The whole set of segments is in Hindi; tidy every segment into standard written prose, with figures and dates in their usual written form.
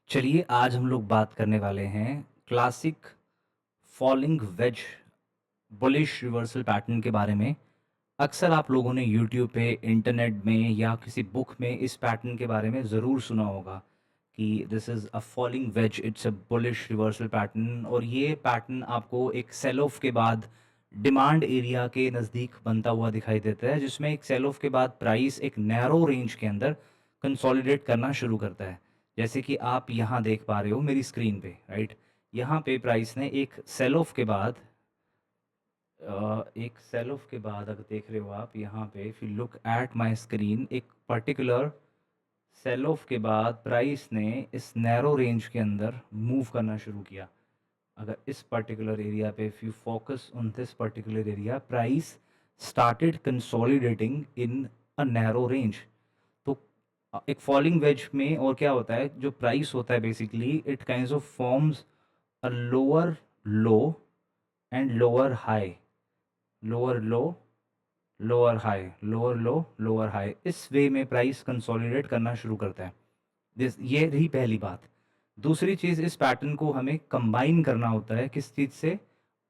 चलिए आज हम लोग बात करने वाले हैं classic falling veg bullish reversal pattern के बारे में। अक्सर आप लोगों ने यूट्यूब पे, इंटरनेट में या किसी बुक में इस पैटर्न के बारे में ज़रूर सुना होगा कि this is a falling veg, it's a bullish reversal pattern. और ये पैटर्न आपको एक सेल ऑफ के बाद डिमांड एरिया के नज़दीक बनता हुआ दिखाई देता है, जिसमें एक सेल ऑफ के बाद प्राइस एक नैरो रेंज के अंदर कंसोलिडेट करना शुरू करता है। जैसे कि आप यहाँ देख पा रहे हो मेरी स्क्रीन पे, राइट? यहाँ पे प्राइस ने एक सेल ऑफ के बाद एक सेल ऑफ के बाद अगर देख रहे हो आप यहाँ पे, if you look at my screen, एक पर्टिकुलर सेल ऑफ के बाद प्राइस ने इस नैरो रेंज के अंदर मूव करना शुरू किया। अगर इस पर्टिकुलर एरिया पे if you focus on this particular area, price started consolidating in a narrow range. तो एक फॉलिंग वेज में और क्या होता है, जो प्राइस होता है basically it kinds of forms a lower low and lower high, lower low, lower high, lower low, lower high. इस वे में प्राइस कंसोलिडेट करना शुरू करता है। दिस ये रही पहली बात। दूसरी चीज़, इस पैटर्न को हमें कंबाइन करना होता है किस चीज़ से?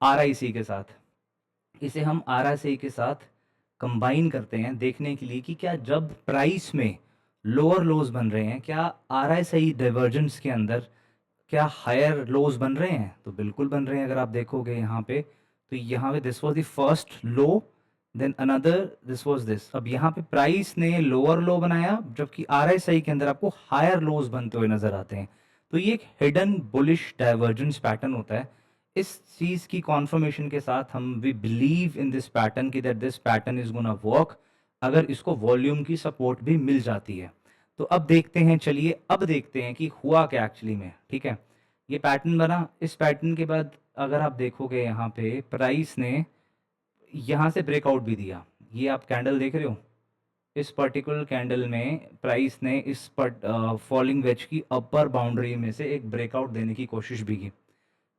आरआईसी के साथ। इसे हम आरआईसी के साथ कंबाइन करते हैं देखने के लिए कि क्या जब प्राइस में लोअर लोज बन रहे हैं, क्या आरआईसी डाइवर्जेंस के अंदर क्या हायर लोज बन रहे हैं? तो बिल्कुल बन रहे हैं। अगर आप देखोगे यहाँ पे, तो यहाँ पे this was the first low, then another, this was this. अब यहाँ पे प्राइस ने लोअर लो बनाया, जबकि आरएसआई के अंदर आपको हायर लोज बनते हुए नजर आते हैं। तो ये एक हिडन बुलिश डाइवर्जेंस पैटर्न होता है। इस चीज की कॉन्फर्मेशन के साथ हम we believe in this pattern की that this pattern is gonna work, अगर इसको वॉल्यूम की सपोर्ट भी मिल जाती है। तो अब देखते हैं, चलिए अब देखते हैं कि हुआ क्या एक्चुअली में। ठीक है, ये पैटर्न बना। इस पैटर्न के बाद अगर आप देखोगे यहाँ पे प्राइस ने यहाँ से ब्रेकआउट भी दिया। ये आप कैंडल देख रहे हो, इस पर्टिकुलर कैंडल में प्राइस ने इस फॉलिंग वेज की अपर बाउंड्री में से एक ब्रेकआउट देने की कोशिश भी की।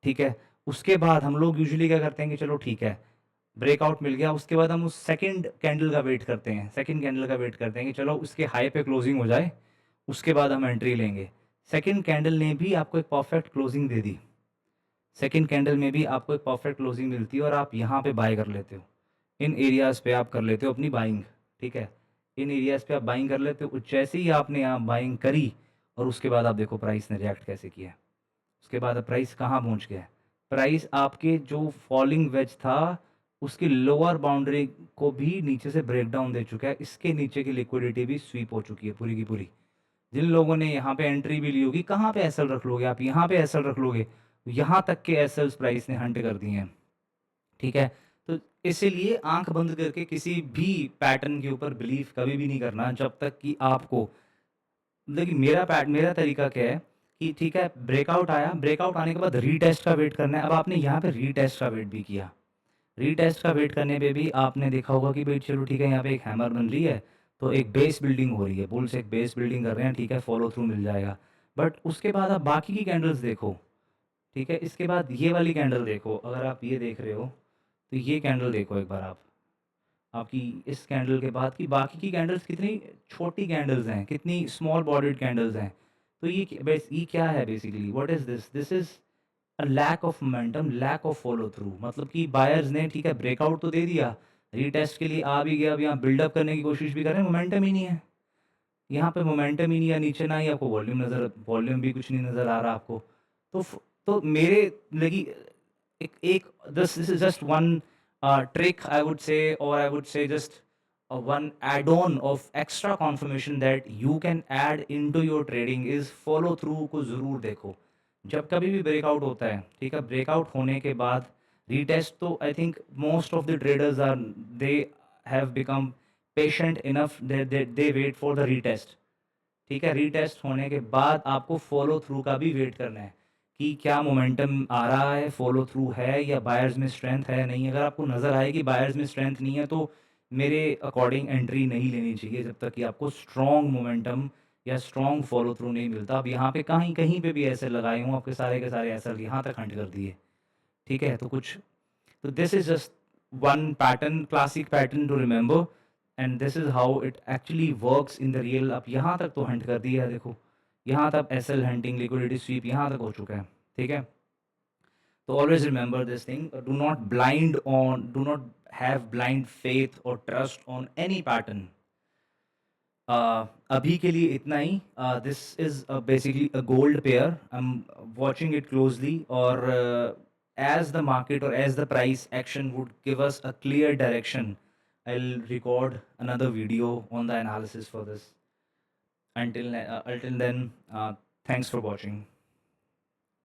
ठीक है, उसके बाद हम लोग यूजुअली क्या करते हैं कि चलो ठीक है, ब्रेकआउट मिल गया, उसके बाद हम उस सेकंड कैंडल का वेट करते हैं, सेकंड कैंडल का वेट करते हैं कि चलो उसके हाई पे क्लोजिंग हो जाए, उसके बाद हम एंट्री लेंगे। सेकंड कैंडल ने भी आपको एक परफेक्ट क्लोजिंग दे दी, सेकंड कैंडल में भी आपको एक परफेक्ट क्लोजिंग मिलती है और आप यहाँ पे बाय कर लेते हो। इन एरियाज़ पे आप कर लेते हो अपनी बाइंग। ठीक है, इन एरियाज़ पे आप बाइंग कर लेते हो। जैसे ही आपने यहाँ बाइंग करी और उसके बाद आप देखो प्राइस ने रिएक्ट कैसे किया है। उसके बाद अब प्राइस कहाँ पहुँच गया है? प्राइस आपके जो फॉलिंग वेज था उसकी लोअर बाउंड्री को भी नीचे से ब्रेक डाउन दे चुका है। इसके नीचे की लिक्विडिटी भी स्वीप हो चुकी है पूरी की पूरी। जिन लोगों ने यहाँ पे एंट्री भी ली होगी, कहाँ पे एसएल रख लोगे आप? यहाँ पे एसएल रख लोगे। यहाँ तक के एसएल्स प्राइस ने हंट कर दिए हैं। ठीक है, तो इसीलिए आंख बंद करके किसी भी पैटर्न के ऊपर बिलीव कभी भी नहीं करना जब तक कि आपको, देखिए मेरा तरीका क्या है कि ठीक है, ब्रेकआउट आया, ब्रेकआउट आने के बाद रीटेस्ट का वेट करना है। अब आपने यहाँ पे रीटेस्ट का वेट भी किया, रीटेस्ट का वेट करने पे भी आपने देखा होगा कि भाई चलो ठीक है, यहाँ पे एक हैमर बन रही है, तो एक बेस बिल्डिंग हो रही है, बुल्स एक बेस बिल्डिंग कर रहे हैं, ठीक है, फॉलो थ्रू मिल जाएगा। बट उसके बाद आप बाकी की कैंडल्स देखो। ठीक है, इसके बाद ये वाली कैंडल देखो, अगर आप ये देख रहे हो तो ये कैंडल देखो एक बार आप। आपकी इस कैंडल के बाद की बाकी की कैंडल्स कितनी छोटी कैंडल्स हैं, कितनी स्मॉल बॉडीड कैंडल्स हैं। तो ये क्या है basically, what is this? This is a lack of momentum, lack of follow through. मतलब कि बायर्स ने ठीक है ब्रेकआउट तो दे दिया, रीटेस्ट के लिए आ भी गया, अब यहाँ बिल्डअप करने की कोशिश भी कर रहे हैं, मोमेंटम ही नहीं है। यहाँ पे मोमेंटम ही नहीं है, नीचे ना ही आपको वॉल्यूम नज़र, वॉल्यूम भी कुछ नहीं नज़र आ रहा आपको। तो तो मेरे लगी एक एक this this is just one trick, I would say, or I would say just one add-on of extra confirmation that you can add into your trading is follow through को ज़रूर देखो। जब कभी भी ब्रेकआउट होता है, ठीक है, ब्रेकआउट होने के बाद रीटेस्ट, तो I think most of the traders are, they have become patient enough, they wait for the retest. ठीक है, रीटेस्ट होने के बाद आपको फॉलो थ्रू का भी वेट करना है कि क्या मोमेंटम आ रहा है, फॉलो थ्रू है या बायर्स में स्ट्रेंथ है नहीं। अगर आपको नज़र आए कि बायर्स में स्ट्रेंथ नहीं है तो मेरे अकॉर्डिंग एंट्री नहीं लेनी चाहिए जब तक कि आपको स्ट्रॉन्ग मोमेंटम या स्ट्रॉन्ग फॉलो थ्रू नहीं मिलता। अब यहाँ पे कहीं कहीं पे भी ऐसे लगाए हूँ, आपके सारे के सारे ऐसा यहाँ तक हंट कर दिए। ठीक है, तो कुछ, तो this is just one pattern, classic pattern to remember, and this is how it actually works in the real. अब यहाँ तक तो हंट कर दिया है देखो, यहाँ तक एसएल हंटिंग, लिक्विडिटी स्वीप यहाँ तक हो चुका है, ठीक है? तो always remember this thing, do not have blind faith और ट्रस्ट ऑन एनी पैटर्न। अभी के लिए इतना ही। This is basically a gold pair, I am watching it closely, और as the market or as the price action would give us a clear direction, I'll record another video on the analysis for this. Until then, thanks for watching.